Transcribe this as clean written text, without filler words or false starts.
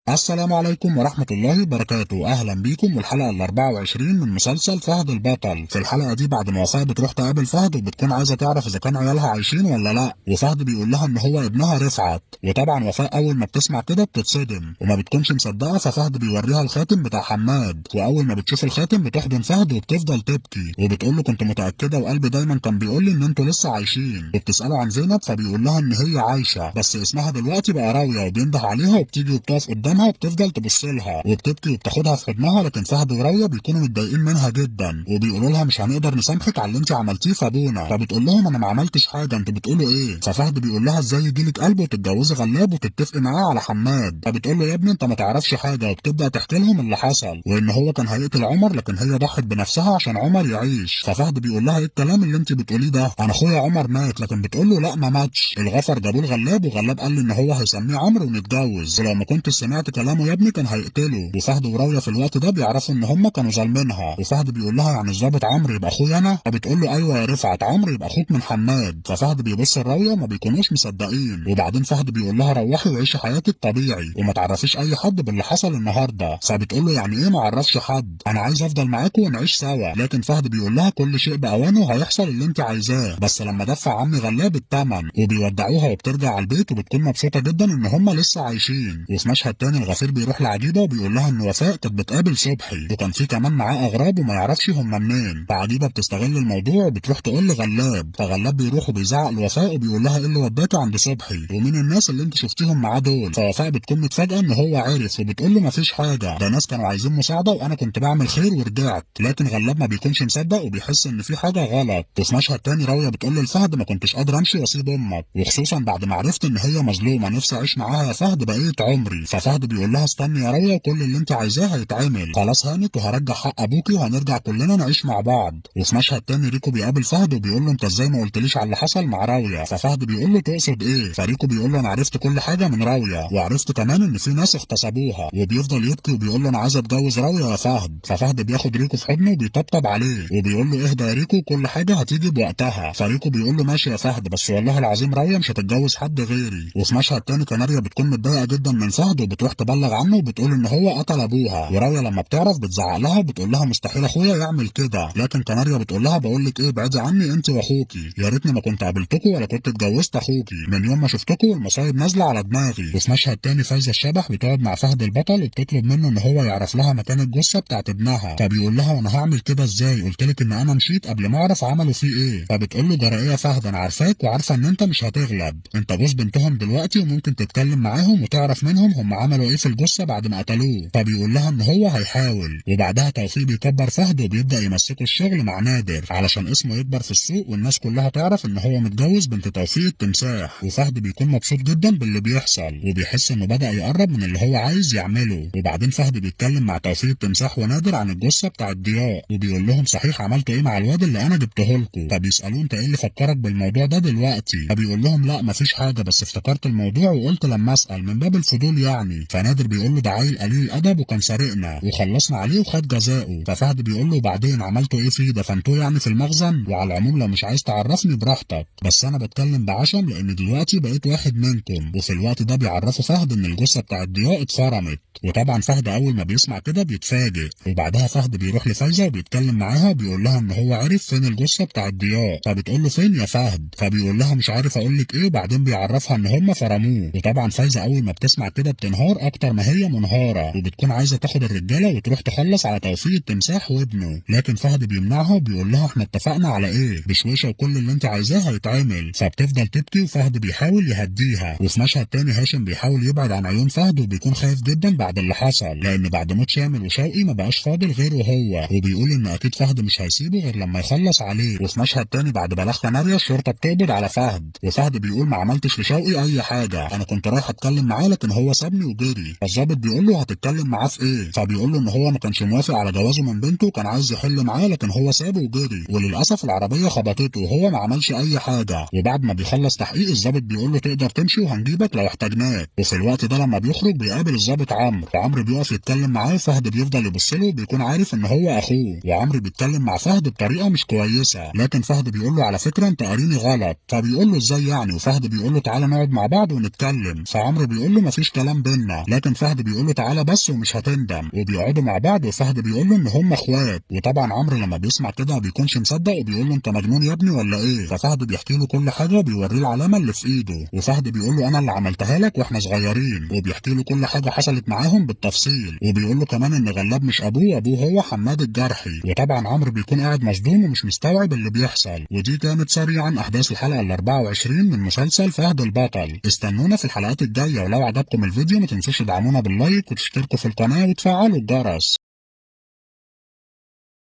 السلام عليكم ورحمة الله وبركاته. أهلا بيكم والحلقة ال24 من مسلسل فهد البطل. في الحلقة دي بعد ما وفاء بتروح تقابل فهد وبتكون عايزة تعرف إذا كان عيالها عايشين ولا لأ، وفهد بيقول لها إن هو ابنها رفعت. وطبعا وفاء أول ما بتسمع كده بتتصدم وما بتكونش مصدقة، ففهد بيوريها الخاتم بتاع حماد، وأول ما بتشوف الخاتم بتحضن فهد وبتفضل تبكي وبتقول له كنت متأكدة وقلبي دايما كان بيقول لي إن أنتوا لسه عايشين. وبتسأله عن زينب فبيقول لها إن هي عايشة بس اسمها دلوقتي بقى راوية، وبينده عليها وبتيجي وبتقف قدامها وبتفضل تبص لها وبتبكي وبتاخدها في حضنها. لكن فهد وراوية بيكونوا متضايقين منها جدا وبيقولوا لها مش هنقدر نسامحك على اللي انت عملتيه في ابونا. فبتقول لهم انا ما عملتش حاجه، انتوا بتقولوا ايه؟ ففهد بيقول لها ازاي يجيلك قلب وتتجوزي غلاب وتتفقي معاه على حماد؟ فبتقول له يا ابني انت ما تعرفش حاجه، وبتبدا تحكي لهم اللي حصل وان هو كان هيقتل عمر لكن هي ضحت بنفسها عشان عمر يعيش. ففهد بيقول لها ايه الكلام اللي انت بتقوليه ده؟ انا اخويا عمر مات. لكن بتقول له لا ما ماتش، الغفر جابوه الغلاب وغلاب قال لي ان هو هيسميه عمرو ونتجوز، ولو ما كنت سمعت كلامه يا ابني كان هيقتله. وفهد وراوية في الوقت ده بيعرفوا ان هم كانوا ظالمينها، وفهد بيقول لها يعني الظابط عمرو يبقى اخويا انا؟ فبتقول له ايوه يا رفعت، عمرو يبقى اخوك من حماد. ففهد بيبص لراوية ما بيكونوش مصدقين، وبعدين فهد بيقول لها روحي وعيشي حياتك طبيعي وما تعرفيش اي حد باللي حصل النهارده. فبتقول له يعني ايه ما اعرفش حد؟ انا عايز افضل معاكم ونعيش سوا. لكن فهد بيقول لها كل شيء باوانه هيحصل اللي انت عايزاه، بس لما دفع عمي غلاب الثمن. وبيودعوها وبترجع على البيت وبتكون مبسوطه جدا ان هم لسه عايشين. وفي مشهد تاني الغفير بيروح لعجيبه وبيقول لها ان وفاء كانت بتقابل صبحي وكان في كمان معاه اغراب وما يعرفش هم منين. فعجيبه بتستغل الموضوع وبتروح تقول لغلاب، فغلاب بيروح وبيزعق لوفاء وبيقول لها ايه اللي وداكي عند صبحي ومين الناس اللي انت شفتيهم معاه دول؟ فوفاء بتكون متفاجئه ان هو عارف وبتقول له مفيش حاجه، ده ناس كانوا عايزين مساعده وانا كنت بعمل خير ورجعت. لكن غلاب ما بيكونش مصدق وبيحس ان في حاجه غلط. وفي مشهد تاني راويه بتقول لفهد ما كنتش قادر امشي واسيب امك، وخصوصا بعد ما عرفت ان هي مظلومه، نفسي اعيش معاها يا فهد بقيه عمري. ففهد بيقول لها استني يا راويه، كل اللي انت عايزاه هيتعمل، خلاص هانت وهرجع حق ابوكي وهنرجع كلنا نعيش مع بعض. وفي مشهد تاني ريكو بيقابل فهد وبيقول له انت ازاي ما قلتليش على اللي حصل مع راويه؟ ففهد بيقول له تقصد ايه؟ فريكو بيقول له انا عرفت كل حاجه من راويه، وعرفت كمان ان في ناس اغتصبوها. وبيفضل يبكي وبيقول له انا عايز اتجوز راويه يا فهد. ففهد بياخد ريكو في حضنه وبيطبطب عليه وبيقول له اهدى يا ريكو، كل حاجه هتيجي بوقتها. فريكو بيقول له ماشي يا فهد، بس والله العظيم راويه مش هتتجوز حد غيري. وفي مشهد تاني كناريا بتكون متضايقه جدا من فهد وبتروح تبلغ عنه وبتقول ان هو قتل ابوها. وراويه لما بتعرف بتزعق لها وبتقول لها مستحيل اخويا يعمل كده. لكن كناريا بتقول لها بقول لك ايه، ابعدي عني انت واخوكي، يا ريتني ما كنت قابلتكوا ولا كنت اتجوزت اخوكي، من يوم ما شفتكوا والمصايب نازله على دماغي. وفي مشهد تاني فايزه الشبح بتقعد مع فهد البطل وبتطلب منه ان هو يعرف لها مكان الجثه بتاعت ابنها. فبيقول لها وانا هعمل كده ازاي؟ قلت لك ان انا مشيت قبل ما اعرف عملوا فيه ايه. فبتقول له جرى ايه يا فهد، انا عارفاك وعارفه ان انت مش هتغلب، انت جوز بنتهم دلوقتي وممكن تتكلم معاهم وتعرف منهم هم عملوا ايه في الجثه بعد ما قتلوه. فبيقول لها ان هو هيحاول. وبعدها توفيق بيكبر فهد وبيبدا يمسكه الشغل مع نادر علشان اسمه يكبر في السوق والناس كلها تعرف ان هو متجوز بنت توفيق التمساح. وفهد بيكون مبسوط جدا باللي بيحصل وبيحس انه بدا يقرب من اللي هو عايز يعمله. وبعدين فهد بيتكلم مع توفيق التمساح ونادر عن الجثه بتاعت ضياء وبيقول لهم صحيح عملتوا ايه مع الواد اللي انا جبته لكم؟ فبيسالوه انت ايه اللي فكرك بالموضوع ده دلوقتي؟ فبيقول لهم لا مفيش حاجه، بس افتكرت الموضوع وقلت لما اسال من باب الفضول يعني. فنادر بيقول له ده عيل قليل الادب وكان سارقنا وخلصنا عليه وخد جزاؤه. ففهد بيقول له بعدين عملتوا ايه فيه؟ دفنتوه يعني في المخزن؟ وعلى العموم لو مش عايز تعرفني براحتك، بس انا بتكلم بعشم لان دلوقتي بقيت واحد منكم. وفي الوقت ده بيعرفوا فهد ان الجثه بتاعت ضياء اتفرمت، وطبعا فهد اول ما بيسمع كده بيتفاجئ. وبعدها فهد بيروح لفايزه وبيتكلم معاها وبيقول لها ان هو عارف فين الجثه بتاعت ضياء. فبتقول له فين يا فهد؟ فبيقول لها مش عارف اقول لك ايه، وبعدين بيعرفها ان هم فرموه. وطبعا فايزه اول ما بتسمع كده بتنهار اكتر ما هي منهاره وبتكون عايزه تاخد الرجاله وتروح تخلص على توفيق التمساح وابنه. لكن فهد بيمنعها وبيقول لها احنا اتفقنا على ايه، بشويشه وكل اللي انت عايزاه هيتعمل. فبتفضل تبكي وفهد بيحاول يهديها. وفي مشهد تاني هاشم بيحاول يبعد عن عيون فهد وبيكون خايف جدا بعد اللي حصل، لان بعد موت شامل وشوقي ما بقاش فاضل غيره هو، وبيقول ان اكيد فهد مش هيسيبه غير لما يخلص عليه. وفي مشهد تاني بعد بلاغ كناريا الشرطه بتقبض على فهد، وفهد بيقول ما عملتش لشوقي اي حاجه، انا كنت رايح اتكلم معاه لكن هو سابني وجري. فالظابط بيقول له هتتكلم معاه في ايه؟ فبيقول له ان هو ما كانش موافق على جوازه من بنته وكان عايز يحل معاه لكن هو سابه وجري، وللاسف العربيه خبطته وهو ما عملش اي حاجه. وبعد ما بيخلص تحقيق الظابط بيقول له تقدر تمشي وهنجيبك لو احتاجناك. وفي الوقت ده لما بيخرج بيقابل الظابط عمرو، وعمرو بيقف يتكلم معاه وفهد بيفضل يبص له وبيكون عارف ان هو اخوه. وعمرو بيتكلم مع فهد بطريقه مش كويسه، لكن فهد بيقول له على فكره انت قاريني غلط. فبيقول له ازاي يعني؟ وفهد بيقول له تعالى نقعد مع بعض ونتكلم. فعمرو بيقول له مفيش كلام بينا، معاها، لكن فهد بيقول له تعالى بس ومش هتندم، وبيقعدوا مع بعض وفهد بيقول له ان هم اخوات. وطبعا عمرو لما بيسمع كده ما بيكونش مصدق وبيقول له انت مجنون يا ابني ولا ايه؟ ففهد بيحكي له كل حاجه وبيوريه العلامه اللي في ايده، وفهد بيقول له انا اللي عملتها لك واحنا صغيرين، وبيحكي له كل حاجه حصلت معاهم بالتفصيل، وبيقول له كمان ان غلاب مش ابوه هو حماد الجرحي. وطبعا عمرو بيكون قاعد مصدوم ومش مستوعب اللي بيحصل. ودي كانت سريعا احداث الحلقه ال 24 من مسلسل فهد البطل. استنونا في الحلقات الجايه، ولو عجبكم الفيديو ما تنسوش تدعمونا باللايك وتشتركوا في القناه وتفعلوا الجرس.